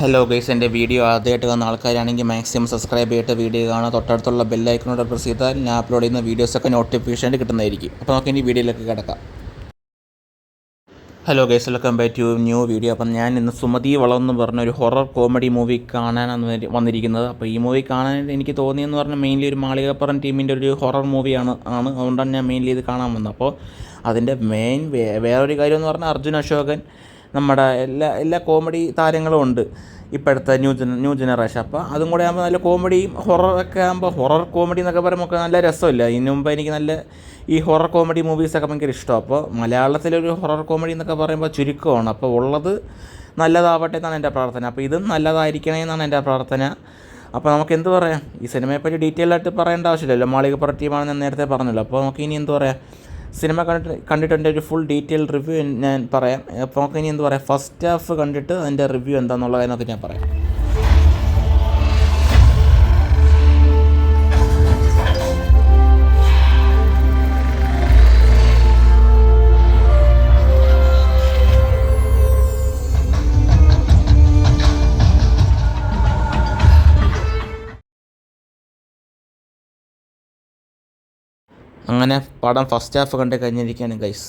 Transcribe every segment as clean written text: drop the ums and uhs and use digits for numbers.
Hello guys, എൻ്റെ video ആദ്യമായിട്ട് കാണുന്ന ആൾക്കാരാണെങ്കിൽ മാക്സിമം സബ്സ്ക്രൈബ് ചെയ്തിട്ട് വീഡിയോ കാണാൻ തൊട്ടടുത്തുള്ള ബെല്ലൈക്കനോട് പ്രസ് ചെയ്താൽ ഞാൻ അപ്ലോഡ് ചെയ്യുന്ന വീഡിയോസൊക്കെ നോട്ടിഫിക്കേഷൻ കിട്ടുന്നതായിരിക്കും. അപ്പോൾ നമുക്ക് ഇനി വീഡിയോയിലേക്ക് കിടക്കാം. Hello guys, welcome back to new video. അപ്പം ഞാൻ ഇന്ന് സുമതി വളം എന്ന് പറഞ്ഞൊരു ഹൊറർ കോമഡി മൂവി കാണാനാണ് വന്നിരിക്കുന്നത്. അപ്പോൾ ഈ മൂവി കാണാൻ എനിക്ക് തോന്നിയെന്ന് പറഞ്ഞാൽ മെയിൻലി ഒരു മാളികപ്പുറം ടീമിൻ്റെ ഒരു ഹൊറർ മൂവിയാണ്. അതുകൊണ്ടാണ് ഞാൻ മെയിൻലി ഇത് കാണാൻ വന്നത്. അപ്പോൾ അതിൻ്റെ വേറൊരു കാര്യം എന്ന് പറഞ്ഞാൽ അർജുൻ അശോകൻ, നമ്മുടെ എല്ലാ കോമഡി താരങ്ങളും ഉണ്ട് ഇപ്പോഴത്തെ ന്യൂ ജനറേഷൻ. അപ്പോൾ അതും കൂടെ ആകുമ്പോൾ നല്ല കോമഡിയും ഹൊററൊക്കെ ആകുമ്പോൾ, ഹൊറർ കോമഡി എന്നൊക്കെ പറയുമ്പോൾ ഒക്കെ നല്ല രസമില്ല. ഇതിനു മുമ്പ് എനിക്ക് നല്ല ഈ ഹൊറർ കോമഡി മൂവീസൊക്കെ ഭയങ്കര ഇഷ്ടമാണ്. അപ്പോൾ മലയാളത്തിലൊരു ഹൊറർ കോമഡി എന്നൊക്കെ പറയുമ്പോൾ ചുരുക്കമാണ്. അപ്പോൾ ഉള്ളത് നല്ലതാവട്ടെ എന്നാണ് എൻ്റെ പ്രാർത്ഥന. അപ്പോൾ ഇതും നല്ലതായിരിക്കണേ എന്നാണ് എൻ്റെ പ്രാർത്ഥന. അപ്പോൾ നമുക്ക് എന്ത് പറയാം, ഈ സിനിമയെപ്പറ്റി ഡീറ്റെയിൽ ആയിട്ട് പറയേണ്ട ആവശ്യമില്ലല്ലോ, മാളികപ്പുറം ടീമാണെന്ന് ഞാൻ നേരത്തെ പറഞ്ഞല്ലോ. അപ്പോൾ നമുക്ക് ഇനി എന്ത് പറയാം, സിനിമ കണ്ടിട്ട് എൻ്റെ ഒരു ഫുൾ ഡീറ്റെയിൽ റിവ്യൂ ഞാൻ പറയാം. അപ്പോൾ നമുക്ക് ഇനി എന്ത് പറയാം, ഫസ്റ്റ് ഹാഫ് കണ്ടിട്ട് അതിൻ്റെ റിവ്യൂ എന്താണെന്നുള്ള കാര്യമൊക്കെ ഞാൻ പറയാം. അങ്ങനെ പടം ഫസ്റ്റ് ഹാഫ് കണ്ട് കഴിഞ്ഞിരിക്കുകയാണ് ഗൈസ്.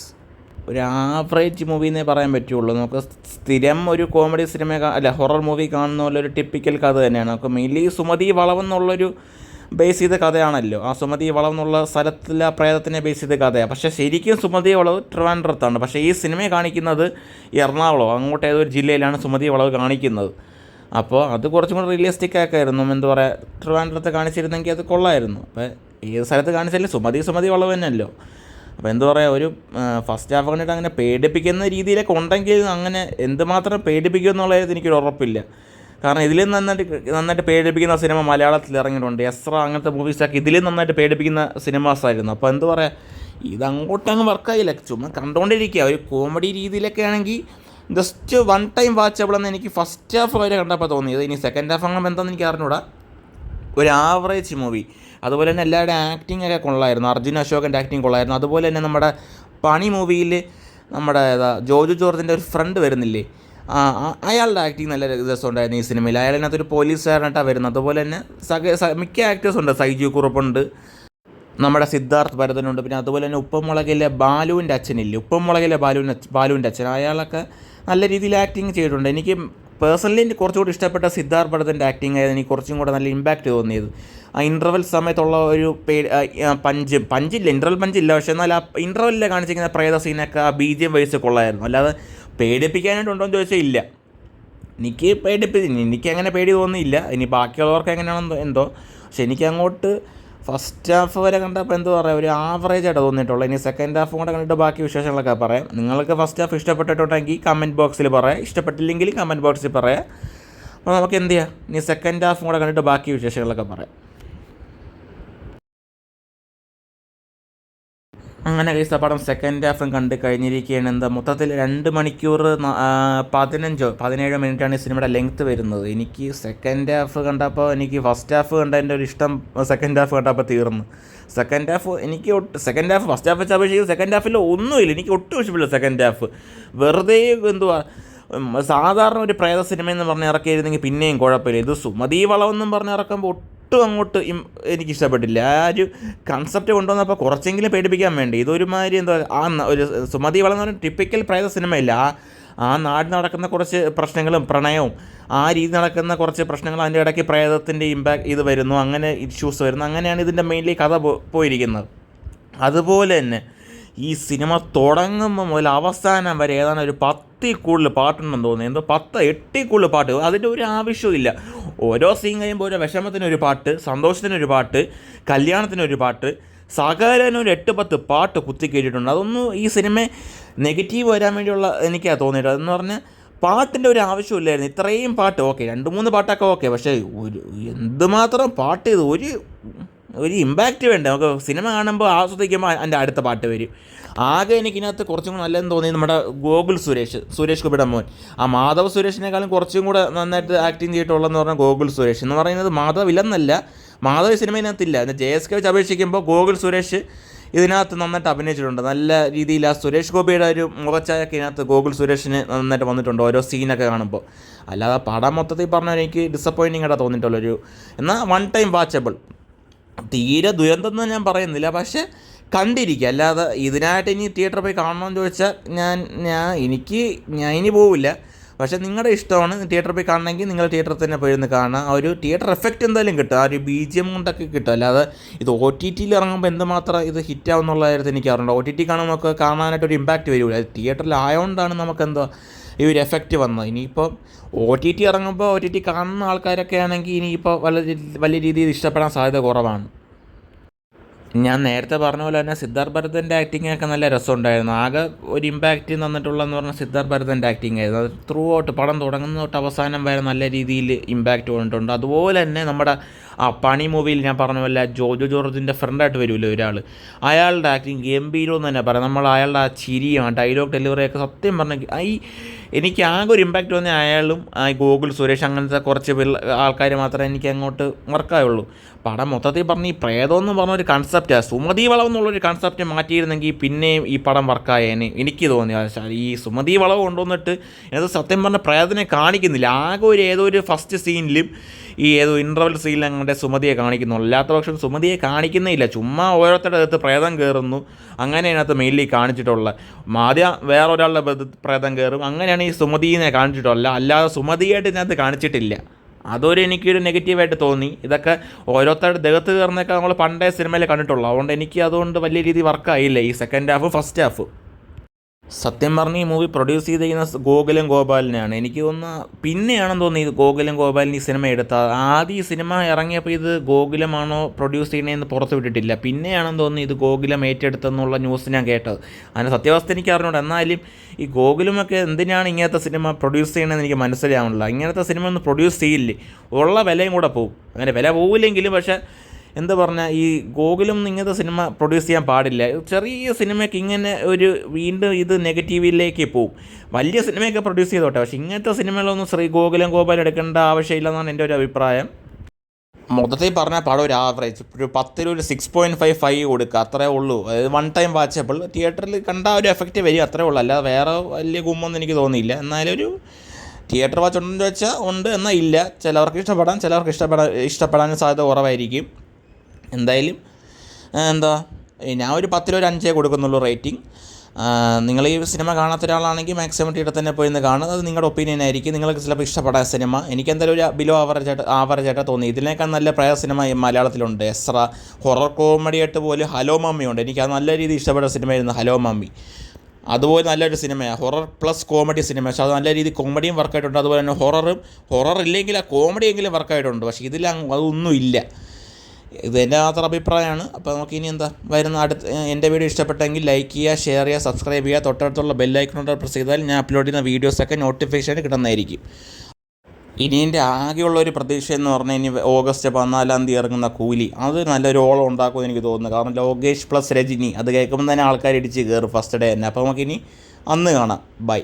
ഒരു ആവറേജ് മൂവി എന്നേ പറയാൻ പറ്റുള്ളൂ. നമുക്ക് സ്ഥിരം ഒരു കോമഡി സിനിമ ഹൊറർ മൂവി കാണുന്ന പോലെ ഒരു ടിപ്പിക്കൽ കഥ തന്നെയാണ്. നമുക്ക് മെയിൻലി സുമതി വളവെന്നുള്ളൊരു ബേസ് ചെയ്ത കഥയാണല്ലോ. ആ സുമതി വളവ് എന്നുള്ള സ്ഥലത്തിലെ പ്രേതത്തിനെ ബേസ് ചെയ്ത കഥയാണ്. പക്ഷേ ശരിക്കും സുമതി വളവ് ട്രിവാൻഡ്രത്താണ്. പക്ഷേ ഈ സിനിമ കാണിക്കുന്നത് എറണാകുളം, അങ്ങോട്ട് ഏതൊരു ജില്ലയിലാണ് സുമതി വളവ് കാണിക്കുന്നത്. അപ്പോൾ അത് കുറച്ചും കൂടി റിയലിസ്റ്റിക് ആക്കായിരുന്നു. എന്താ പറയുക, ട്രിവാൻഡ്രത്തെ കാണിച്ചിരുന്നെങ്കിൽ അത് കൊള്ളായിരുന്നു. അപ്പോൾ ഏത് സ്ഥലത്ത് കാണിച്ചാലും സുമതി വളവ് തന്നെയല്ലോ. അപ്പോൾ എന്താ പറയുക, ഒരു ഫസ്റ്റ് ഹാഫ് കണ്ടിട്ട് അങ്ങനെ പേടിപ്പിക്കുന്ന രീതിയിലൊക്കെ ഉണ്ടെങ്കിൽ അങ്ങനെ എന്തുമാത്രം പേടിപ്പിക്കും എന്നുള്ളത് എനിക്കൊരു ഉറപ്പില്ല. കാരണം ഇതിലും നന്നായിട്ട് പേടിപ്പിക്കുന്ന സിനിമ മലയാളത്തിൽ ഇറങ്ങിയിട്ടുണ്ട്. എസ്ര അങ്ങനത്തെ മൂവീസൊക്കെ ഇതിലും നന്നായിട്ട് പേടിപ്പിക്കുന്ന സിനിമാസായിരുന്നു. അപ്പോൾ എന്താ പറയുക, ഇതങ്ങോട്ടങ്ങ് വർക്കായില്ല. ചുമ്മാ കണ്ടുകൊണ്ടിരിക്കുക. ഒരു കോമഡി രീതിയിലൊക്കെ ആണെങ്കിൽ ജസ്റ്റ് വൺ ടൈം വാച്ചബിളെന്ന് എനിക്ക് ഫസ്റ്റ് ഹാഫ് വരെ കണ്ടപ്പോൾ തോന്നിയത്. ഇനി സെക്കൻഡ് ഹാഫ് അങ്ങനെ എന്താണെന്ന് എനിക്ക് അറിഞ്ഞൂടാ. ഒരു ആവറേജ് മൂവി. അതുപോലെ തന്നെ എല്ലാവരുടെയും ആക്ടിങ് ഒക്കെ കൊള്ളായിരുന്നു. അർജുൻ അശോകൻ്റെ ആക്ടിങ് കൊള്ളായിരുന്നു. അതുപോലെ തന്നെ നമ്മുടെ പണി മൂവിയിൽ നമ്മുടെ ജോജു ജോർജിൻ്റെ ഒരു ഫ്രണ്ട് വരുന്നില്ലേ, അയാളുടെ ആക്ടിങ് നല്ല രസമുണ്ടായിരുന്നു ഈ സിനിമയിൽ. അയാളിനകത്തൊരു പോലീസുകാരനായിട്ടാണ് വരുന്നത്. അതുപോലെ തന്നെ മിക്ക ആക്ടേഴ്സും ഉണ്ട്. സൈജു കുറുപ്പുണ്ട്, നമ്മുടെ സിദ്ധാർത്ഥ് ഭരതനുണ്ട്. പിന്നെ അതുപോലെ തന്നെ ഉപ്പുമുളകിലെ ബാലുവിൻ്റെ അച്ഛനില്ലേ, ഉപ്പുമുളകിലെ ബാലുവിൻ്റെ അച്ഛൻ, അയാളൊക്കെ നല്ല രീതിയിൽ ആക്ടിങ് ചെയ്തിട്ടുണ്ട്. എനിക്ക് പേഴ്സണലി കുറച്ചുകൂടി ഇഷ്ടപ്പെട്ട സിദ്ധാർത്ഥ് ഭരതൻ്റെ ആക്ടിങ് ആയിരുന്നു എനിക്ക് കുറച്ചും കൂടെ നല്ല ഇമ്പാക്റ്റ് തോന്നിയത്. ആ ഇൻ്റർവെൽ സമയത്തുള്ള ഒരു പഞ്ചില്ല, ഇൻ്റർവെൽ പഞ്ചില്ല, പക്ഷേ എന്നാൽ ആ ഇൻ്റർവെല്ലിൽ കാണിച്ചിരിക്കുന്ന പ്രേത സീനൊക്കെ ആ BGM വൈസ് കൊള്ളായിരുന്നു. അല്ലാതെ പേടിപ്പിക്കാനായിട്ടുണ്ടോ എന്ന് ചോദിച്ചാൽ ഇല്ല. എനിക്ക് അങ്ങനെ പേടി തോന്നിയില്ല. ഇനി ബാക്കിയുള്ളവർക്ക് എങ്ങനെയാണെന്നോ എന്തോ, പക്ഷെ എനിക്ക് അങ്ങോട്ട് ഫസ്റ്റ് ഹാഫ് വരെ കണ്ടപ്പോൾ എന്താ പറയുക, ഒരു ആവറേജ് ആയിട്ട് തോന്നിയിട്ടുള്ളൂ. ഇനി സെക്കൻഡ് ഹാഫും കൂടെ കണ്ടിട്ട് ബാക്കി വിശേഷങ്ങളൊക്കെ പറയാം. നിങ്ങൾക്ക് ഫസ്റ്റ് ഹാഫ് ഇഷ്ടപ്പെട്ടിട്ടുണ്ടെങ്കിൽ കമൻറ്റ് ബോക്സിൽ പറയാം, ഇഷ്ടപ്പെട്ടില്ലെങ്കിൽ കമൻറ്റ് ബോക്സിൽ പറയാം. അപ്പോൾ നമുക്ക് എന്ത് ചെയ്യാം, ഇനി സെക്കൻഡ് ഹാഫും കൂടെ കണ്ടിട്ട് ബാക്കി വിശേഷങ്ങളൊക്കെ പറയാം. അങ്ങനെ കഴിച്ച പടം സെക്കൻഡ് ഹാഫും കണ്ട് കഴിഞ്ഞിരിക്കുകയാണ്. എന്താ മൊത്തത്തിൽ 2 മണിക്കൂർ 17 മിനിറ്റാണ് ഈ സിനിമയുടെ ലെങ്ത്ത് വരുന്നത്. എനിക്ക് സെക്കൻഡ് ഹാഫ് കണ്ടപ്പോൾ എനിക്ക് ഫസ്റ്റ് ഹാഫ് കണ്ടതിൻ്റെ ഒരു ഇഷ്ടം സെക്കൻഡ് ഹാഫ് കണ്ടപ്പോൾ തീർന്നു. സെക്കൻഡ് ഹാഫ് ഫസ്റ്റ് ഹാഫ് വെച്ച് അപേക്ഷിച്ച് സെക്കൻഡ് ഹാഫിൽ ഒന്നുമില്ല. എനിക്ക് ഒട്ടും ഇഷ്ടമില്ല സെക്കൻഡ് ഹാഫ്. വെറുതെ എന്തുവാ, സാധാരണ ഒരു പ്രേത സിനിമ എന്ന് പറഞ്ഞ് ഇറക്കിയിരുന്നെങ്കിൽ പിന്നെയും കുഴപ്പമില്ല. ഇത് സുമതി വളവെന്നും പറഞ്ഞ് ഇറക്കുമ്പോൾ ഒട്ടും അങ്ങോട്ട് എനിക്കിഷ്ടപ്പെട്ടില്ല. ആ ഒരു കൺസെപ്റ്റ് കൊണ്ടുവന്നപ്പോൾ കുറച്ചെങ്കിലും പേടിപ്പിക്കാൻ വേണ്ടി ഇതൊരുമാതിരി എന്താ, ഒരു സുമതി വളവ് എന്ന് പറഞ്ഞാൽ ടിപ്പിക്കൽ പ്രേത സിനിമയില്ല. ആ നാട് നടക്കുന്ന കുറച്ച് പ്രശ്നങ്ങളും പ്രണയവും ആ രീതി നടക്കുന്ന കുറച്ച് പ്രശ്നങ്ങളും അതിൻ്റെ ഇടയ്ക്ക് പ്രേതത്തിൻ്റെ ഇമ്പാക്ട് ഇത് വരുന്നു, അങ്ങനെ ഇഷ്യൂസ് വരുന്നു. അങ്ങനെയാണ് ഇതിൻ്റെ മെയിൻലി കഥ പോയിരിക്കുന്നത്. അതുപോലെ തന്നെ ഈ സിനിമ തുടങ്ങുമ്പോൾ മുതൽ അവസാനം വരെ ഏതാണ് ഒരു 10 കൂടുതൽ പാട്ടുണ്ടെന്ന് തോന്നുന്നു. 8 കൂടുതൽ പാട്ട്. അതിൻ്റെ ഒരു ആവശ്യമില്ല. ഓരോ സീൻ കഴിയുമ്പോൾ ഓരോ വിഷമത്തിനൊരു പാട്ട്, സന്തോഷത്തിനൊരു പാട്ട്, കല്യാണത്തിനൊരു പാട്ട്, സകലനൊരു 8-10 പാട്ട് കുത്തിക്കേറ്റിട്ടുണ്ട്. അതൊന്നും ഈ സിനിമ നെഗറ്റീവ് വരാൻ വേണ്ടിയുള്ള എനിക്കാണ് തോന്നിയിട്ട്. അതെന്ന് പറഞ്ഞാൽ പാട്ടിൻ്റെ ഒരു ആവശ്യമില്ലായിരുന്നു. ഇത്രയും പാട്ട് ഓക്കെ, 2-3 പാട്ടൊക്കെ ഓക്കെ, പക്ഷേ എന്തുമാത്രം പാട്ട് ഇത് ഒരു ഇമ്പാക്റ്റ് വേണ്ടേ നമുക്ക് സിനിമ കാണുമ്പോൾ, ആസ്വദിക്കുമ്പോൾ അതിൻ്റെ അടുത്ത പാട്ട് വരും. ആകെ എനിക്കിനകത്ത് കുറച്ചും കൂടെ നല്ലതെന്ന് തോന്നി നമ്മുടെ ഗോകുൽ സുരേഷ് ഗോപിയുടെ മോൻ. ആ മാധവ് സുരേഷിനേക്കാളും കുറച്ചും കൂടെ നന്നായിട്ട് ആക്ടിങ് ചെയ്തിട്ടുള്ളതെന്ന് പറഞ്ഞാൽ ഗോകുൽ സുരേഷ് എന്ന് പറയുന്നത് മാധവ് ഇല്ലെന്നല്ല, മാധവ് സിനിമയിനകത്തില്ല. JSK വെച്ച് അപേക്ഷിക്കുമ്പോൾ ഗോകുൽ സുരേഷ് ഇതിനകത്ത് നന്നായിട്ട് അഭിനയിച്ചിട്ടുണ്ട്. നല്ല രീതിയിൽ ആ സുരേഷ് ഗോപിയുടെ ഒരു മുഖച്ഛായൊക്കെ ഇതിനകത്ത് ഗോകുൽ സുരേഷിന് നന്നായിട്ട് വന്നിട്ടുണ്ട് ഓരോ സീനൊക്കെ കാണുമ്പോൾ. അല്ലാതെ പടം മൊത്തത്തിൽ പറഞ്ഞാൽ എനിക്ക് ഡിസപ്പോയിൻറ്റിംഗ് ആയിട്ടാണ് തോന്നിയിട്ടുള്ളൊരു, എന്നാൽ വൺ ടൈം വാച്ചബിൾ. തീരെ ദുരന്തം എന്ന് ഞാൻ പറയുന്നില്ല, പക്ഷേ കണ്ടിരിക്കുക. അല്ലാതെ ഇതിനായിട്ട് ഇനി തിയേറ്ററിൽ പോയി കാണണമെന്ന് ചോദിച്ചാൽ ഞാൻ ഇനി പോവില്ല. പക്ഷേ നിങ്ങളുടെ ഇഷ്ടമാണ്, തിയേറ്ററിൽ പോയി കാണണമെങ്കിൽ നിങ്ങൾ തിയേറ്ററിൽ തന്നെ പോയിരുന്ന് കാണുക. ആ ഒരു തിയേറ്റർ എഫക്റ്റ് എന്തായാലും കിട്ടും, ആ ഒരു BGM കൊണ്ടൊക്കെ കിട്ടും. അല്ലാതെ ഇത് OTTയിൽ ഇറങ്ങുമ്പോൾ എന്തുമാത്രം ഇത് ഹിറ്റാവും എന്നുള്ള കാര്യത്തിൽ എനിക്ക് അറിയണ്ട. OTT കാണുമ്പോൾ നമുക്ക് കാണാനായിട്ടൊരു ഇമ്പാക്റ്റ് വരില്ല. തിയേറ്ററിലായതുകൊണ്ടാണ് നമുക്കെന്തോ ഈ ഒരു എഫക്റ്റ് വന്നത്. ഇനിയിപ്പോൾ OTT ഇറങ്ങുമ്പോൾ OTT കാണുന്ന ആൾക്കാരൊക്കെ ആണെങ്കിൽ ഇനിയിപ്പോൾ വലിയ രീതിയിൽ ഇഷ്ടപ്പെടാൻ സാധ്യത കുറവാണ്. ഞാൻ നേരത്തെ പറഞ്ഞ പോലെ തന്നെ സിദ്ധാർത്ഥ് ഭരതൻ്റെ ആക്ടിങ്ങൊക്കെ നല്ല രസമുണ്ടായിരുന്നു. ആകെ ഒരു ഇമ്പാക്റ്റ് തന്നിട്ടുള്ളതെന്ന് പറഞ്ഞാൽ സിദ്ധാർത്ഥ് ഭരതൻ്റെ ആക്ടിങ് ആയിരുന്നു. അത് ത്രൂ ഔട്ട് പടം തുടങ്ങുന്ന തൊട്ട് അവസാനം വരെ നല്ല രീതിയിൽ ഇമ്പാക്റ്റ് വന്നിട്ടുണ്ട്. അതുപോലെ തന്നെ നമ്മുടെ പണി മൂവിയിൽ ഞാൻ പറഞ്ഞ പോലെ ജോജോ ജോർജിൻ്റെ ഫ്രണ്ടായിട്ട് വരുമല്ലോ ഒരാൾ, അയാളുടെ ആക്ടിങ് ഗംഭീരം എന്ന് തന്നെ പറയാം. നമ്മൾ അയാളുടെ ആ ചിരിയും ഡയലോഗ് ഡെലിവറിയൊക്കെ സത്യം പറഞ്ഞെങ്കിൽ എനിക്ക് ആകെ ഒരു ഇമ്പാക്റ്റ് വന്ന അയാളും ഗോകുൽ സുരേഷ് അങ്ങനത്തെ കുറച്ച് ആൾക്കാർ മാത്രമേ എനിക്ക് അങ്ങോട്ട് വർക്കായുള്ളൂ. പടം മൊത്തത്തിൽ പറഞ്ഞ് ഈ പ്രേതം എന്ന് പറഞ്ഞൊരു കൺസെപ്റ്റാണ്, സുമതി വളവ് എന്നുള്ളൊരു കൺസെപ്റ്റ് മാറ്റിയിരുന്നെങ്കിൽ പിന്നെയും ഈ പടം വർക്കായേനെ എനിക്ക് തോന്നി. ഈ സുമതി വളവ് കൊണ്ടുവന്നിട്ട് ഇത് സത്യം പറഞ്ഞ പ്രേതത്തിനെ കാണിക്കുന്നില്ല. ആകെ ഏതോ ഒരു ഫസ്റ്റ് സീനിലും ഏതോ ഇൻ്റർവൽ സീനിൽ അങ്ങനെ സുമതിയെ കാണിക്കുന്നുള്ളൂ. അല്ലാത്ത പക്ഷം സുമതിയെ കാണിക്കുന്നേ ഇല്ല. ചുമ്മാ ഓരോരുത്തരുടെ അകത്ത് പ്രേതം കയറുന്നു, അങ്ങനെ അതിനകത്ത് മെയിൻലി കാണിച്ചിട്ടുള്ള. ആദ്യം വേറൊരാളുടെ പ്രേതം കയറും, അങ്ങനെയാണ് ഈ സുമതിയെ കാണിച്ചിട്ടുള്ള. അല്ലാതെ സുമതിയായിട്ട് ഇതിനകത്ത് കാണിച്ചിട്ടില്ല. എനിക്കൊരു നെഗറ്റീവായിട്ട് തോന്നി. ഇതൊക്കെ ഓരോരുത്തരുടെ ദേഹത്ത് കയറുന്നതൊക്കെ നമ്മൾ പണ്ടേ സിനിമയിൽ കണ്ടിട്ടുള്ളൂ. അതുകൊണ്ട് വലിയ രീതിയിൽ വർക്കായില്ല ഈ സെക്കൻഡ് ഹാഫ് ഫസ്റ്റ് ഹാഫ്. സത്യം പറഞ്ഞ് ഈ മൂവി പ്രൊഡ്യൂസ് ചെയ്തിരിക്കുന്ന ഗോകുലം ഗോപാലിനെയാണ്. എനിക്ക് തോന്നുന്നത് പിന്നെയാണെന്ന് തോന്നി ഇത് ഗോകുലം ഗോപാലിന് ഈ സിനിമ എടുത്തത്. ആദ്യം ഈ സിനിമ ഇറങ്ങിയപ്പോൾ ഇത് ഗോകുലമാണോ പ്രൊഡ്യൂസ് ചെയ്യണതെന്ന് പുറത്ത് വിട്ടിട്ടില്ല. പിന്നെയാണെന്ന് തോന്നി ഇത് ഗോകുലം ഏറ്റെടുത്തെന്നുള്ള ന്യൂസ് ഞാൻ കേട്ടത്. അതിൻ്റെ സത്യാവസ്ഥ എനിക്ക് അറിഞ്ഞുകൊണ്ട്. എന്നാലും ഈ ഗോകുലമൊക്കെ എന്തിനാണ് ഇങ്ങനത്തെ സിനിമ പ്രൊഡ്യൂസ് ചെയ്യണമെന്ന് എനിക്ക് മനസ്സിലാവുന്നില്ല. ഇങ്ങനത്തെ സിനിമ ഒന്നും പ്രൊഡ്യൂസ് ചെയ്യില്ലേ, ഉള്ള വിലയും കൂടെ പോവും. അങ്ങനെ വില പോവില്ലെങ്കിലും പക്ഷേ എന്താ പറഞ്ഞാൽ ഈ ഗോകുലം ഇങ്ങനത്തെ സിനിമ പ്രൊഡ്യൂസ് ചെയ്യാൻ പാടില്ല. ചെറിയ സിനിമയ്ക്ക് ഇങ്ങനെ വീണ്ടും ഇത് നെഗറ്റീവിലേക്ക് പോവും. വലിയ സിനിമയൊക്കെ പ്രൊഡ്യൂസ് ചെയ്തോട്ടെ, പക്ഷേ ഇങ്ങനത്തെ സിനിമകളൊന്നും ഗോകുലം ഗോപാൽ എടുക്കേണ്ട ആവശ്യമില്ലെന്നാണ് എൻ്റെ ഒരു അഭിപ്രായം. മൊത്തത്തിൽ പറഞ്ഞാൽ പടം ഒരു ആവറേജ്, ഒരു 10 ഒരു 6.55 കൊടുക്കുക, അത്രേ ഉള്ളൂ. അതായത് വൺ ടൈം വാച്ചബിൾ. തിയേറ്ററിൽ കണ്ട ഒരു എഫക്റ്റ് വരും, അത്രേ ഉള്ളൂ. അല്ലാതെ വേറെ വലിയ ഗുമ്മൊന്നും എനിക്ക് തോന്നിയില്ല. എന്നാലും ഒരു തിയേറ്റർ വാച്ച് ഉണ്ടെന്ന് വെച്ചാൽ ഉണ്ട്, എന്നാൽ ഇല്ല. ചിലവർക്ക് ഇഷ്ടപ്പെടാനും സാധ്യത കുറവായിരിക്കും. എന്തായാലും ഞാൻ ഒരു 10 ഒരു 5 കൊടുക്കുന്നുള്ളൂ റേറ്റിംഗ്. നിങ്ങൾ ഈ സിനിമ കാണാത്ത ഒരാളാണെങ്കിൽ മാക്സിമം തിയേറ്ററിൽ തന്നെ പോയി കാണുക. അത് നിങ്ങളുടെ ഒപ്പീനിയൻ ആയിരിക്കും. നിങ്ങൾക്ക് ചിലപ്പോൾ ഇഷ്ടപ്പെടാൻ സിനിമ എനിക്കെന്തായാലും ഒരു ബിലോ ആവറേജായിട്ട് തോന്നി. ഇതിനേക്കാൾ നല്ല പ്രയ സിനിമ മലയാളത്തിലുണ്ട്. എസ്ര ഹൊറർ കോമഡിയായിട്ട് പോലും ഹലോ മമ്മി ഉണ്ട്. എനിക്ക് അത് നല്ല രീതിയിൽ ഇഷ്ടപ്പെട്ട സിനിമയായിരുന്നു ഹലോ മമ്മി. അതുപോലെ നല്ലൊരു സിനിമയാണ്, ഹൊറർ പ്ലസ് കോമഡി സിനിമ. പക്ഷേ അത് നല്ല രീതിയിൽ കോമഡിയും വർക്കായിട്ടുണ്ട്. അതുപോലെ തന്നെ ഹൊറർ ഇല്ലെങ്കിൽ ആ കോമഡിയെങ്കിലും വർക്കായിട്ടുണ്ട്. പക്ഷേ ഇതിൽ അതൊന്നും ഇല്ല. ഇത് എൻ്റെ മാത്രം അഭിപ്രായമാണ്. അപ്പോൾ നമുക്കിനി വരുന്ന എൻ്റെ വീഡിയോ ഇഷ്ടപ്പെട്ടെങ്കിൽ ലൈക്ക് ചെയ്യുക, ഷെയർ ചെയ്യുക, സബ്സ്ക്രൈബ് ചെയ്യുക. തൊട്ടടുത്തുള്ള ബെല്ലൈക്കണോട് പ്രസ് ചെയ്താൽ ഞാൻ അപ്ലോഡ് ചെയ്യുന്ന വീഡിയോസൊക്കെ നോട്ടിഫിക്കേഷൻ കിട്ടുന്നതായിരിക്കും. ഇനി എൻ്റെ ആകെയുള്ളൊരു പ്രതീക്ഷ എന്ന് പറഞ്ഞാൽ ഇനി ഓഗസ്റ്റ് 14 ഇറങ്ങുന്ന കൂലി, അത് നല്ലൊരു ഓളം ഉണ്ടാക്കുമെന്ന് എനിക്ക് തോന്നുന്നു. കാരണം ലോകേഷ് പ്ലസ് രജനി അത് കേൾക്കുമ്പോൾ തന്നെ ആൾക്കാർ ഇടിച്ച് കയറും ഫസ്റ്റ് ഡേ തന്നെ. അപ്പോൾ നമുക്കിനി അന്ന് കാണാം. ബൈ.